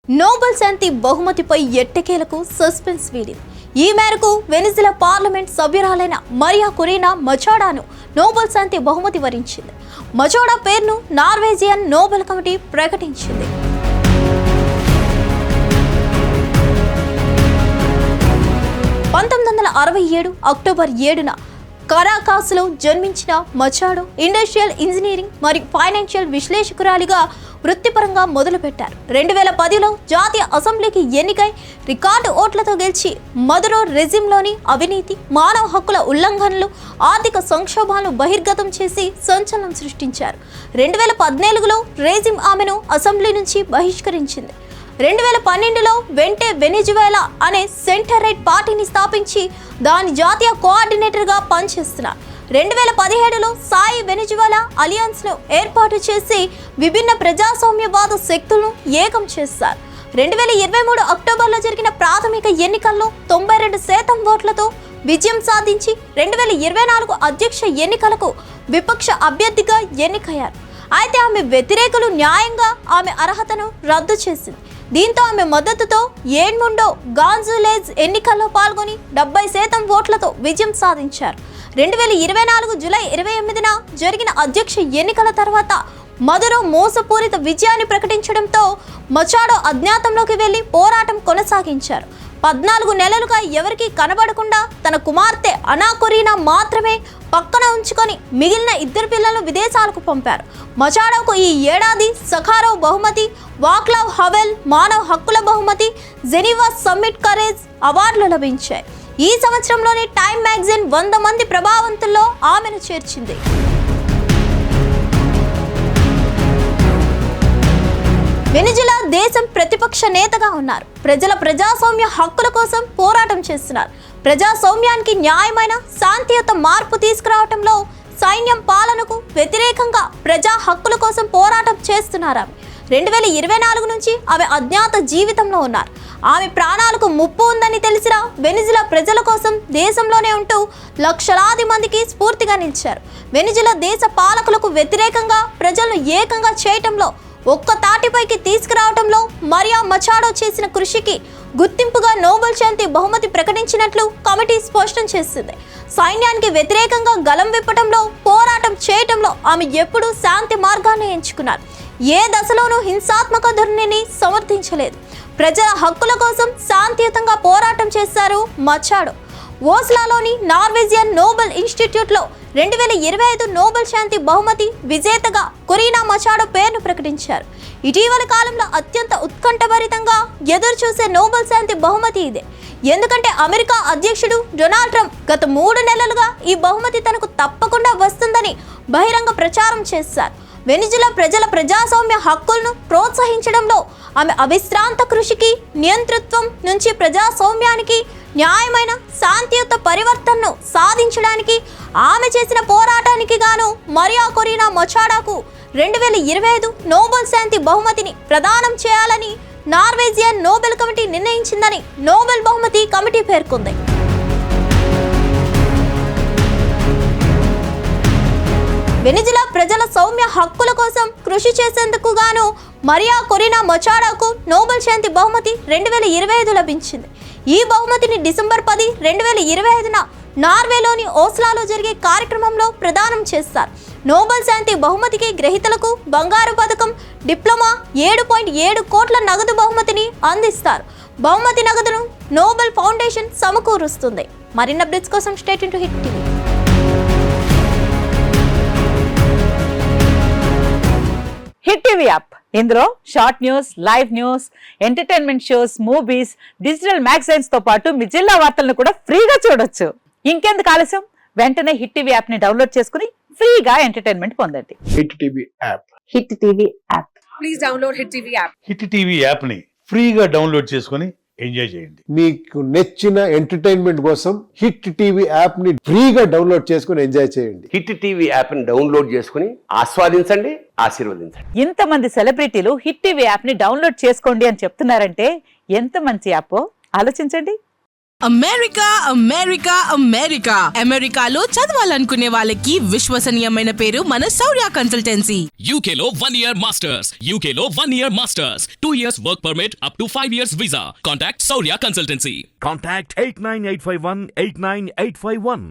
Nobel శాంతి బహుమతిపై ఎట్టకేలకు suspense వీడింది. ఈ మేరకు వెనిజులా పార్లమెంట్ సభ్యురాలైన మరియా కొరీనా మచాడోను నోబెల్ శాంతి బహుమతి వరించింది. మచాడో పేరును నార్వేజియన్ నోబెల్ కమిటీ ప్రకటించింది. అక్టోబర్ 7న కరాకాస్లో జన్మించిన మచాడో ఇండస్ట్రియల్ ఇంజనీరింగ్ మరియు ఫైనాన్షియల్ విశ్లేషకురాలిగా వృత్తిపరంగా మొదలుపెట్టారు. 2010లో జాతీయ అసెంబ్లీకి ఎన్నికై రికార్డు ఓట్లతో గెలిచి మదురో రెజిమ్లోని అవినీతి, మానవ హక్కుల ఉల్లంఘనలు, ఆర్థిక సంక్షోభాలను బహిర్గతం చేసి సంచలనం సృష్టించారు. 2014లో రెజిమ్ ఆమెను అసెంబ్లీ నుంచి బహిష్కరించింది. 2012లో వెంటే వెనిజువేలా అనే సెంటర్ రైట్ పార్టీని స్థాపించి దాని జాతీయ కోఆర్డినేటర్గా పనిచేస్తున్నారు. 2017లో సాయి వెనిజువేలా అలియన్స్ను ఏర్పాటు చేసి విభిన్న ప్రజాస్వామ్యవాద శక్తులను ఏకం చేశారు. 2023 అక్టోబర్లో జరిగిన ప్రాథమిక ఎన్నికల్లో 92% ఓట్లతో విజయం సాధించి 2024 అధ్యక్ష ఎన్నికలకు విపక్ష అభ్యర్థిగా ఎన్నికయ్యారు. అయితే ఆమె వ్యతిరేకులు న్యాయంగా ఆమె అర్హతను రద్దు చేసింది. దీంతో ఆమె మద్దతుతో ఎడ్ముండో గాన్జులేజ్ ఎన్నికల్లో పాల్గొని 70% ఓట్లతో విజయం సాధించారు. 2024 జూలై 28న జరిగిన అధ్యక్ష ఎన్నికల తర్వాత మదురో మోసపూరిత విజయాన్ని ప్రకటించడంతో మచాడో అజ్ఞాతంలోకి వెళ్లి పోరాటం కొనసాగించారు. 14 నెలలుగా ఎవరికీ కనబడకుండా తన కుమార్తె అనా కొరీనా మాత్రమే పక్కన ఉంచుకొని మిగిలిన 2 పిల్లలను విదేశాలకు పంపారు. మచాడోకు ఈ ఏడాది సఖారోవ్ బహుమతి, వాక్లావ్ హవెల్ మానవ హక్కుల బహుమతి, జెనీవా సమ్మిట్ కరేజ్ అవార్డులు లభించాయి. ఈ సంవత్సరంలోని టైమ్ మ్యాగజైన్ 100 మంది ప్రభావవంతుల్లో ఆమెను చేర్చింది. వెనిజులా దేశం ప్రతిపక్ష నేతగా ఉన్నారు. ప్రజల ప్రజాస్వామ్య హక్కుల కోసం పోరాటం చేస్తున్నారు. ప్రజాస్వామ్యానికి న్యాయమైన శాంతియుత మార్పు తీసుకురావడంలో సైన్యం పాలనకు వ్యతిరేకంగా ప్రజా హక్కుల కోసం పోరాటం చేస్తున్నారు. 2024 నుంచి ఆమె అజ్ఞాత జీవితంలో ఉన్నారు. ఆమె ప్రాణాలకు ముప్పు ఉందని తెలిసినా వెనిజులా ప్రజల కోసం దేశంలోనే ఉంటూ లక్షలాది మందికి స్ఫూర్తిగా నిలిచారు. వెనిజులా దేశ పాలకులకు వ్యతిరేకంగా ప్రజలను ఏకంగా చేయటంలో, ఒక్క తాటిపైకి తీసుకురావడంలో మరియా మచాడో చేసిన కృషికి గుర్తింపుగా నోబెల్ శాంతి బహుమతి ప్రకటించినట్లు కమిటీ స్పష్టం చేసింది. సైన్యానికి వ్యతిరేకంగా గలం విప్పటంలో, పోరాటం చేయటంలో ఆమె ఎప్పుడూ శాంతి మార్గాన్ని ఎంచుకున్నారు. ఏ దశలోనూ హింసాత్మక ధోరణిని సమర్థించలేదు. ప్రజల హక్కుల కోసం శాంతియుతంగా పోరాటం చేశారు మచాడో. ఓస్లాలోని నార్వేజియన్ నోబెల్ ఇన్స్టిట్యూట్లో 2025 నోబెల్ శాంతి బహుమతి విజేతగా కొరీనా మచాడో పేరును ప్రకటించారు. ఇటీవల కాలంలో అత్యంత ఉత్కంఠభరితంగా ఎదురు చూసే నోబెల్ శాంతి బహుమతి ఇదే. ఎందుకంటే అమెరికా అధ్యక్షుడు డొనాల్డ్ ట్రంప్ గత 3 నెలలుగా ఈ బహుమతి తనకు తప్పకుండా వస్తుందని బహిరంగ ప్రచారం చేశారు. వెనిజులా ప్రజల ప్రజాస్వామ్య హక్కులను ప్రోత్సహించడంలో ఆమె అవిశ్రాంత కృషికి, నియంతృత్వం నుంచి ప్రజాస్వామ్యానికి, న్యాయమైన శాంతియుత పరివర్తనను సాధించడానికి ఆమె చేసిన పోరాటానికి గాను మరియా కొరీనా మచాడోకు 2025 నోబెల్ శాంతి బహుమతిని ప్రదానం చేయాలని నార్వేజియన్ నోబెల్ కమిటీ నిర్ణయించిందని నోబెల్ బహుమతి కమిటీ పేర్కొంది. వెనిజులా ప్రజల సౌమ్య హక్కుల కోసం కృషి చేసేందుకు గాను మరియా కొరీనా మచాడోకు నోబెల్ శాంతి బహుమతి 2025 లభించింది. ఈ బహుమతిని డిసెంబర్ 10, 2025న నార్వేలోని ఓస్లాలో జరిగే కార్యక్రమంలో ప్రదానం చేస్తారు. నోబెల్ శాంతి బహుమతికి గ్రహీతలకు బంగారు పథకం, డిప్లొమా, 7.7 కోట్ల నగదు బహుమతిని అందిస్తారు. బహుమతి నగదును నోబెల్ ఫౌండేషన్ సమకూరుస్తుంది. మరిన్ని అప్డేట్స్ కోసం stay tuned to hit TV. Hit TV app, ఇందులో short news, live news, entertainment shows, movies, digital magazines తో పాటు మీ జిల్లా వార్తలను కూడా ఫ్రీగా చూడొచ్చు. ఇంకెందుకు ఆలస్యం, వెంటనే హిట్ టీవీ యాప్ ని డౌన్లోడ్ చేసుకుని ఫ్రీగా ఎంటర్టైన్మెంట్ పొందండి. Hit TV app. Hit TV app. Please download hit TV app. Hit TV app ని ఫ్రీగా డౌన్లోడ్ చేసుకుని ఎంజాయ్ చేయండి. మీకు నచ్చిన ఎంటర్టైన్మెంట్ కోసం హిట్ టీవీ యాప్ ని ఫ్రీగా డౌన్లోడ్ చేసుకుని ఎంజాయ్ చేయండి. హిట్ టీవీ యాప్ ని డౌన్లోడ్ చేసుకుని ఆస్వాదించండి, ఆశీర్వదించండి. ఇంతమంది సెలబ్రిటీలు హిట్ టీవీ యాప్ ని డౌన్లోడ్ చేసుకోండి అని చెప్తున్నారంటే ఎంత మంచి యాప్ ఆలోచించండి. అమెరికా అమెరికా అమెరికా అమెరికాలో చదవాలనుకునే వాళ్ళకి విశ్వసనీయమైన పేరు మన శౌర్య consultancy. UK Law 1 Year Masters. UK Law 1 Year Masters. 2 years work permit up to 5 years visa. Contact Saurya Consultancy. Contact 89851 89851.